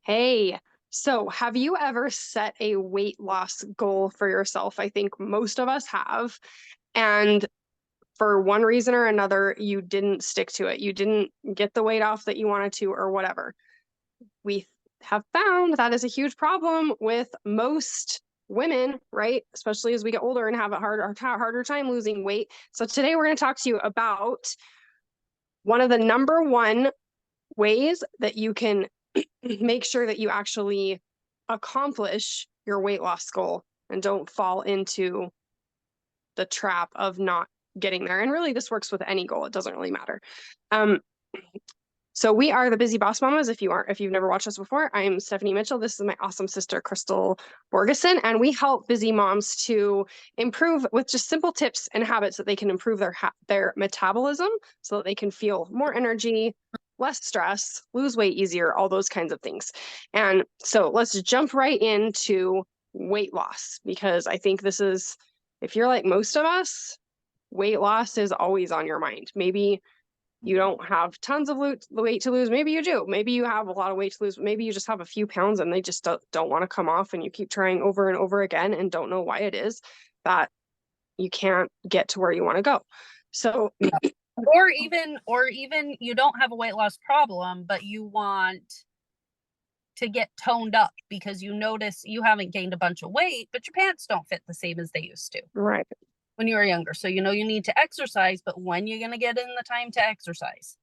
Hey, so have you ever set a weight loss goal for yourself? I think most of us have. And for one reason or another, you didn't stick to it. You didn't get the weight off that you wanted to, or whatever. We have found that is a huge problem with most women, right? Especially as we get older and have a harder time losing weight. So today we're going to talk to you about one of the number one ways that you can make sure that you actually accomplish your weight loss goal and don't fall into the trap of not getting there. And really, this works with any goal. It doesn't really matter. Um, so we are the Busy Boss Mamas. If you've never watched us before, I'm Stephanie Mitchell. This is my awesome sister, Crystal Borgeson, and we help busy moms to improve with just simple tips and habits that they can improve their metabolism so that they can feel more energy, less stress, lose weight easier, all those kinds of things. And so let's jump right into weight loss, because I think this is, if you're like most of us, weight loss is always on your mind. Maybe you don't have tons of weight to lose. Maybe you do. Maybe you have a lot of weight to lose. Maybe you just have a few pounds and they just don't want to come off, and you keep trying over and over again and don't know why it is that you can't get to where you want to go. So, or even you don't have a weight loss problem, but you want to get toned up because you notice you haven't gained a bunch of weight, but your pants don't fit the same as they used to right. when you were younger. So you know you need to exercise, but when you're going to get in the time to exercise?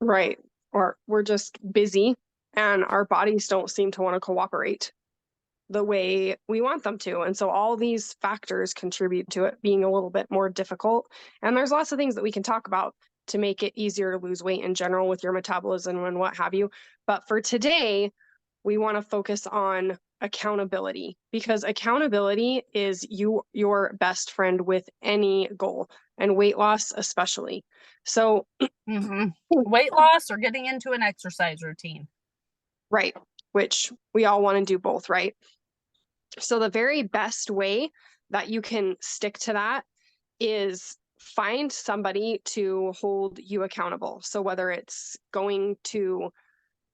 Right. Or we're just busy and our bodies don't seem to want to cooperate the way we want them to. And so all these factors contribute to it being a little bit more difficult. And there's lots of things that we can talk about to make it easier to lose weight in general with your metabolism and what have you. But for today, we want to focus on accountability, because accountability is your best friend with any goal, and weight loss especially. So weight loss or getting into an exercise routine. Right, which we all want to do both, right? So the very best way that you can stick to that is find somebody to hold you accountable. So whether it's going to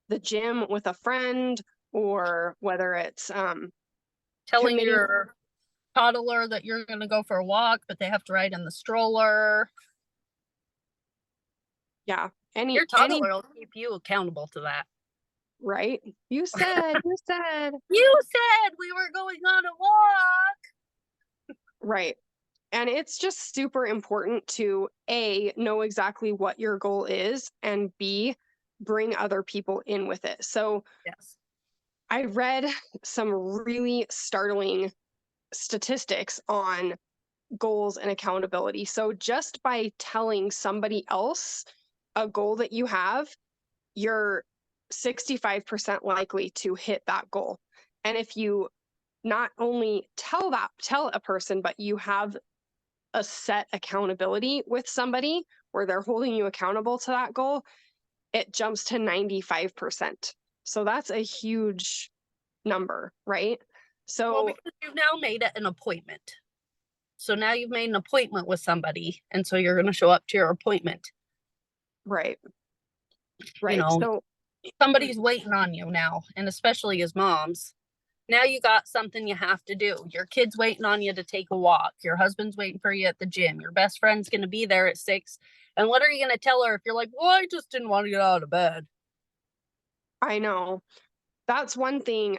the gym with a friend, or whether it's telling your toddler that you're going to go for a walk, but they have to ride in the stroller. Yeah. Your toddler will keep you accountable to that. Right. You said we were going on a walk. Right. And it's just super important to A, know exactly what your goal is, and B, bring other people in with it. So yes, I read some really startling statistics on goals and accountability. So just by telling somebody else a goal that you have, you're 65% likely to hit that goal. And if you not only tell a person, but you have a set accountability with somebody where they're holding you accountable to that goal, it jumps to 95%. So that's a huge number, right? So because you've now made it an appointment. So now you've made an appointment with somebody, and so you're going to show up to your appointment. Right. So somebody's waiting on you now, and especially as moms, now you got something you have to do. Your kid's waiting on you to take a walk. Your husband's waiting for you at the gym. Your best friend's going to be there at 6. And what are you going to tell her if you're like, well, I just didn't want to get out of bed? I know. That's one thing.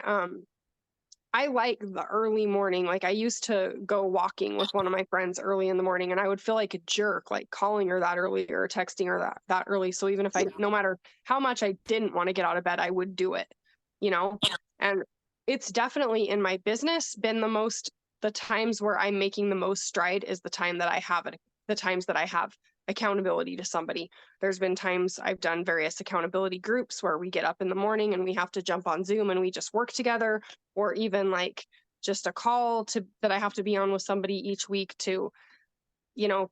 I like the early morning. Like I used to go walking with one of my friends early in the morning, and I would feel like a jerk, like calling her that early or texting her that early. So even if no matter how much I didn't want to get out of bed, I would do it, and it's definitely in my business been the times where I'm making the most stride is the times that I have accountability to somebody. There's been times I've done various accountability groups where we get up in the morning and we have to jump on Zoom and we just work together, or even like just a call that I have to be on with somebody each week to,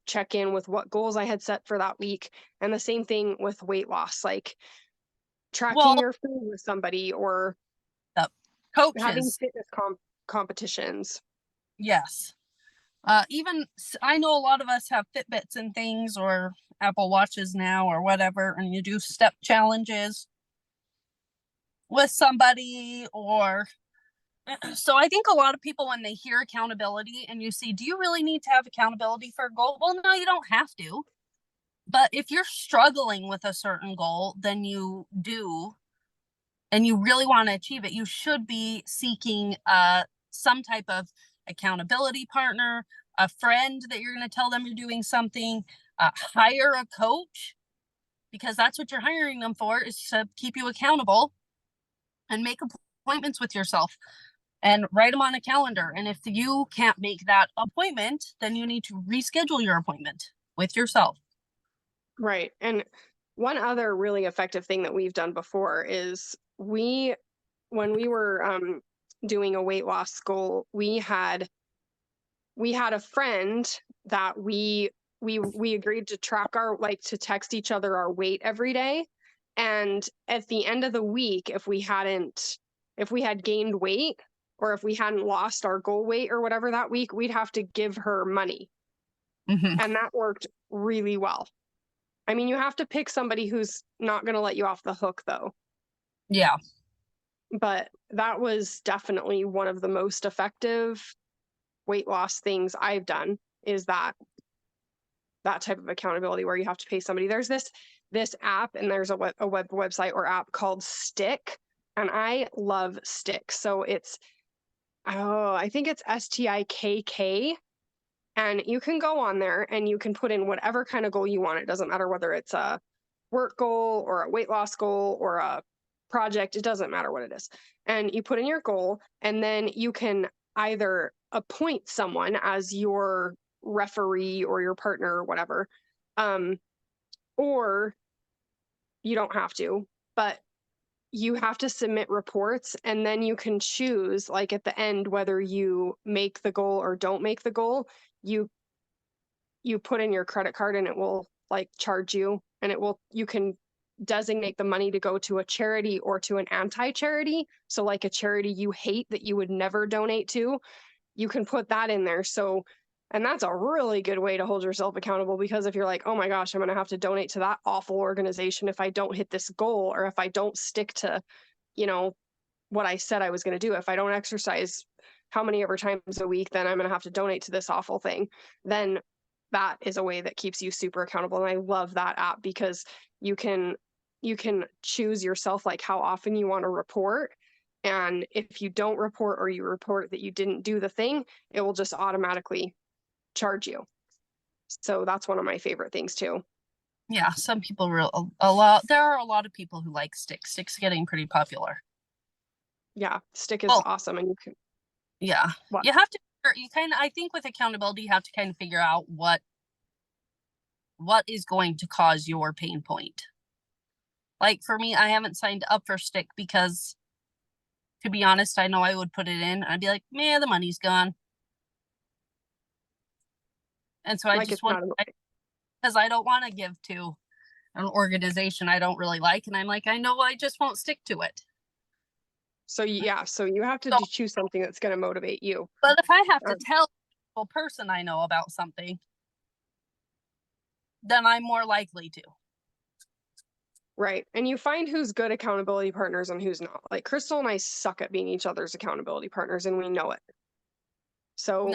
check in with what goals I had set for that week. And the same thing with weight loss, like tracking your food with somebody, or coaches having fitness competitions. Yes. Even I know a lot of us have Fitbits and things, or Apple Watches now, or whatever, and you do step challenges. with somebody, or so I think a lot of people, when they hear accountability and you see, do you really need to have accountability for a goal? Well, no, you don't have to. But if you're struggling with a certain goal, then you do, and you really want to achieve it, you should be seeking some type of accountability partner, a friend that you're going to tell them you're doing something, hire a coach, because that's what you're hiring them for, is to keep you accountable, and make appointments with yourself and write them on a calendar. And if you can't make that appointment, then you need to reschedule your appointment with yourself. Right. And one other really effective thing that we've done before is when we were doing a weight loss goal, we had a friend that we agreed to track our, like, to text each other our weight every day. And at the end of the week, if we had gained weight, or if we hadn't lost our goal weight or whatever that week, we'd have to give her money. Mm-hmm. And that worked really well. I mean, you have to pick somebody who's not going to let you off the hook, though. Yeah. But that was definitely one of the most effective weight loss things I've done, is that type of accountability where you have to pay somebody. There's this app, and there's a website or app called Stick, and I love Stick. So it's, I think it's STIKK. And you can go on there and you can put in whatever kind of goal you want. It doesn't matter whether it's a work goal or a weight loss goal or a project. It doesn't matter what it is. And you put in your goal, and then you can either appoint someone as your referee or your partner or whatever, or you don't have to, but you have to submit reports, and then you can choose, like, at the end, whether you make the goal or don't make the goal. You put in your credit card, and it will, like, charge you, and you can designate the money to go to a charity or to an anti-charity. So, like, a charity you hate that you would never donate to, you can put that in there. So, and that's a really good way to hold yourself accountable, because if you're like, oh my gosh, I'm going to have to donate to that awful organization if I don't hit this goal, or if I don't stick to, what I said I was going to do, if I don't exercise how many ever times a week, then I'm going to have to donate to this awful thing. Then that is a way that keeps you super accountable. And I love that app, because you can choose yourself, like, how often you want to report. And if you don't report, or you report that you didn't do the thing, it will just automatically charge you. So that's one of my favorite things too. Yeah, some people there are a lot of people who like Stick. Stick's getting pretty popular. Yeah, Stick is awesome. And you can, yeah, you have to, I think with accountability, you have to kind of figure out what is going to cause your pain point. Like, for me, I haven't signed up for Stick because, to be honest, I know I would put it in, I'd be like, man, the money's gone. And so I just want, because I don't want to give to an organization I don't really like, and I'm like, I know I just won't stick to it. So yeah, so you have to choose something that's going to motivate you. But if I have to tell a person I know about something, then I'm more likely to. Right. And you find who's good accountability partners and who's not. Like, Crystal and I suck at being each other's accountability partners, and we know it. So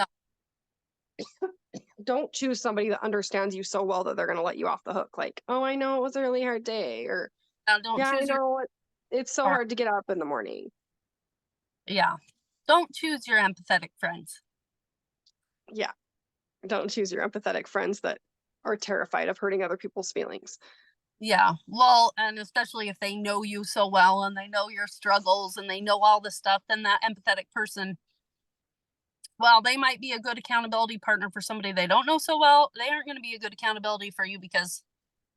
don't choose somebody that understands you so well that they're going to let you off the hook. Like, oh, I know it was a really hard day, or I know it's so hard to get up in the morning. Yeah. Don't choose your empathetic friends. Yeah. Don't choose your empathetic friends that are terrified of hurting other people's feelings. Yeah. Well, and especially if they know you so well, and they know your struggles, and they know all the stuff, then that empathetic person, well, they might be a good accountability partner for somebody they don't know so well. They aren't going to be a good accountability for you, because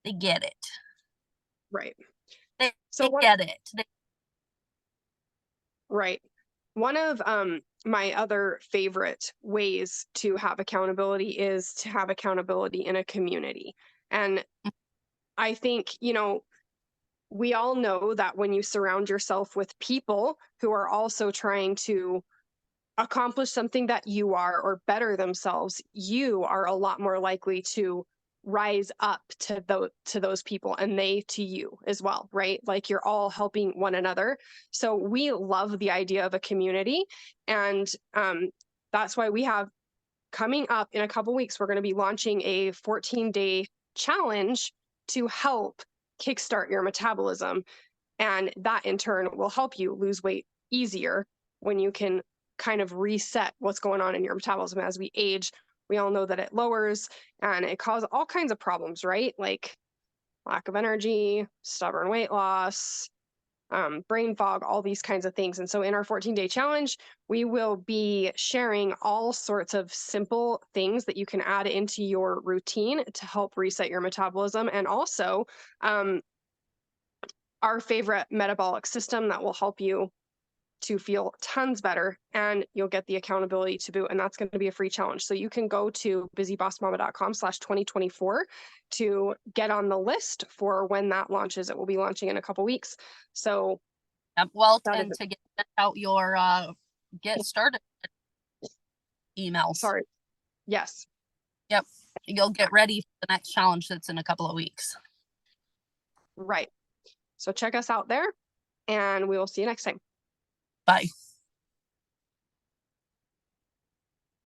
they get it. Right. They get it. Right. One of my other favorite ways to have accountability is to have accountability in a community. And I think, we all know that when you surround yourself with people who are also trying to accomplish something that you are, or better themselves, you are a lot more likely to rise up to those people, and they to you as well, right? Like you're all helping one another. So we love the idea of a community, and that's why we have coming up in a couple weeks, we're going to be launching a 14-day challenge to help kickstart your metabolism, and that in turn will help you lose weight easier when you can kind of reset what's going on in your metabolism as we age. We all know that it lowers and it causes all kinds of problems, right? Like lack of energy, stubborn weight loss, brain fog, all these kinds of things. And so in our 14-day challenge, we will be sharing all sorts of simple things that you can add into your routine to help reset your metabolism. And also our favorite metabolic system that will help you to feel tons better, and you'll get the accountability to boot. And that's going to be a free challenge. So you can go to busybossmama.com/2024 to get on the list for when that launches. It will be launching in a couple weeks. So well, and to get out your get started emails. Sorry. Yes. Yep. You'll get ready for the next challenge that's in a couple of weeks. Right. So check us out there, and we will see you next time. Bye.